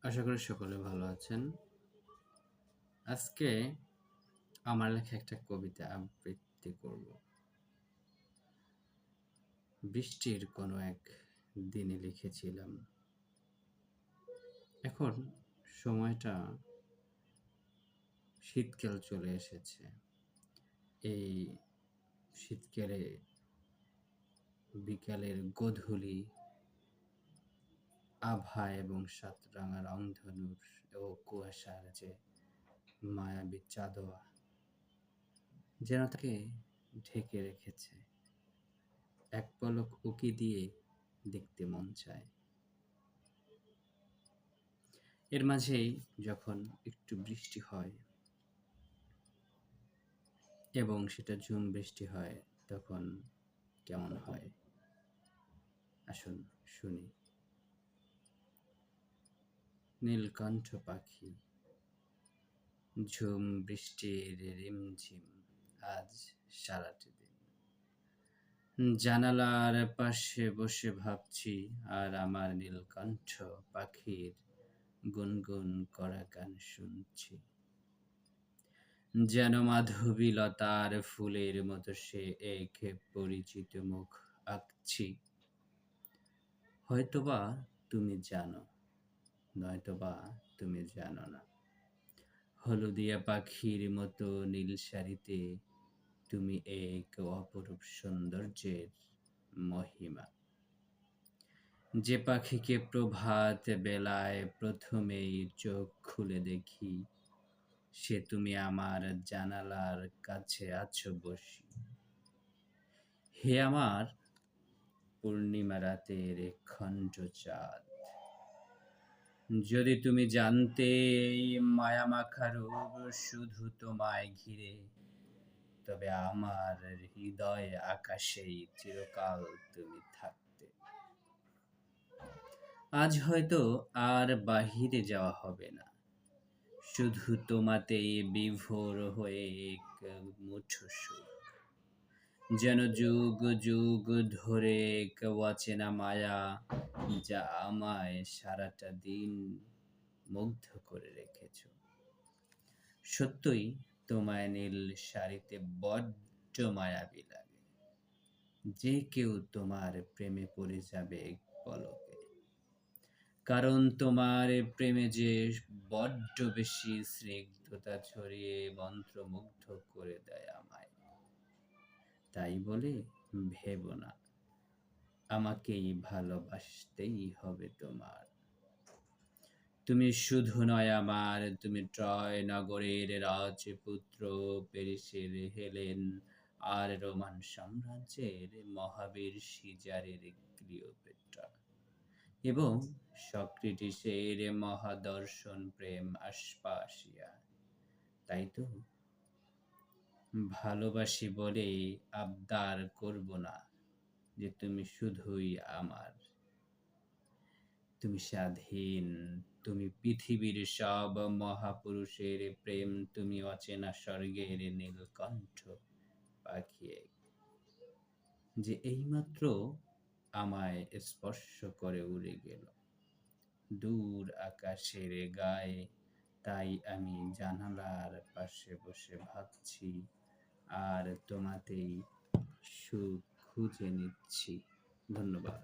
আশা করি সকলে ভালো আছেন। আজকে আমার লেখা একটা কবিতা আবৃত্তি করব। বৃষ্টির কোনো এক দিনে লিখেছিলাম। এখন সময়টা শীতকাল চলে এসেছে। এই শীতকালে বিকালের গোধূলি আভা এবং সাতরাঙা রংধনুর ও কুয়াশার যে মায়াবী চাঁদোয়া যেন তাকে ঢেকে রেখেছে। এক পলক উঁকি দিয়ে দেখতে মন চায়। এর মাঝেই যখন একটু বৃষ্টি হয় এবং সেটা ঝুম বৃষ্টি হয়, তখন কেমন হয় আসুন শুনি। নীলকণ্ঠ পাখি, ঝুম বৃষ্টির রিমঝিম আজ সারাটি দিন। জানালার পাশে বসে ভাবছি আর আমার নীলকণ্ঠ পাখির গুনগুন করা গান শুনছি। যেন মাধবীলতার ফুলের মতো সে এক পরিচিত মুখ আঁকছি। হয়তোবা তুমি জানো, নয়তোবা তুমি জানো না। হলুদিয়া পাখির মতো নীল শাড়িতে তুমি এক অপরূপ সৌন্দর্যের মহিমা। যে পাখিকে প্রভাত বেলায় প্রথমেই চোখ খুলে দেখি, সে তুমি আমার জানালার কাছে আছো বসি। হে আমার পূর্ণিমা রাতের খণ্ড চাঁদ, যদি তুমি জানতে এই মায়ামাখা রূপ শুধু তোমায় ঘিরে, তবে আমার হৃদয় আকাশেই চিরকাল তুমি থাকতে। আজ হয়তো আর বাহিরে যাওয়া হবে না, শুধু তোমাতেই বিভোর হয়ে এক মুঠো সুখ। যেন যুগ যুগ ধরে এক অচেনা মায়া, যা আমায় সারাটা দিন মুগ্ধ করে রেখেছ। সত্যই তোমায় নীল শাড়িতে বড্ড মায়াবী লাগে। যে কেউ তোমার প্রেমে পড়ে যাবে এক পলকে, কারণ তোমার প্রেমে যে বড্ড বেশি স্নিগ্ধতা ছড়িয়ে মন্ত্রমুগ্ধ করে দেয় আমায়। তাই বলে ভেবো না আমাকেই ভালোবাসতেই হবে তোমার। তুমি শুধু নয় আমার, তুমি ট্রয় নগরের রাজপুত্র, প্যারিসের হেলেন, আর রোমান সাম্রাজ্যের মহাবীর সিজারের ক্লিওপেট্রা, এবং সক্রেটিসের মহাদর্শন প্রেম আস্পাসিয়া। তাই তো ভালোবাসি বলে আবদার করব না যে তুমি শুধুই আমার। তুমি স্বাধীন, তুমি পৃথিবীর সব মহাপুরুষের প্রেম, তুমি অচেনা স্বর্গের নীলকণ্ঠ পাখি এক, যে এইমাত্র আমায় স্পর্শ করে উড়ে গেল দূর আকাশের গায়ে। তাই আমি জানালার পাশে বসে ভাবছি আর তোমাতেই সুখ খুঁজে নিচ্ছি। ধন্যবাদ।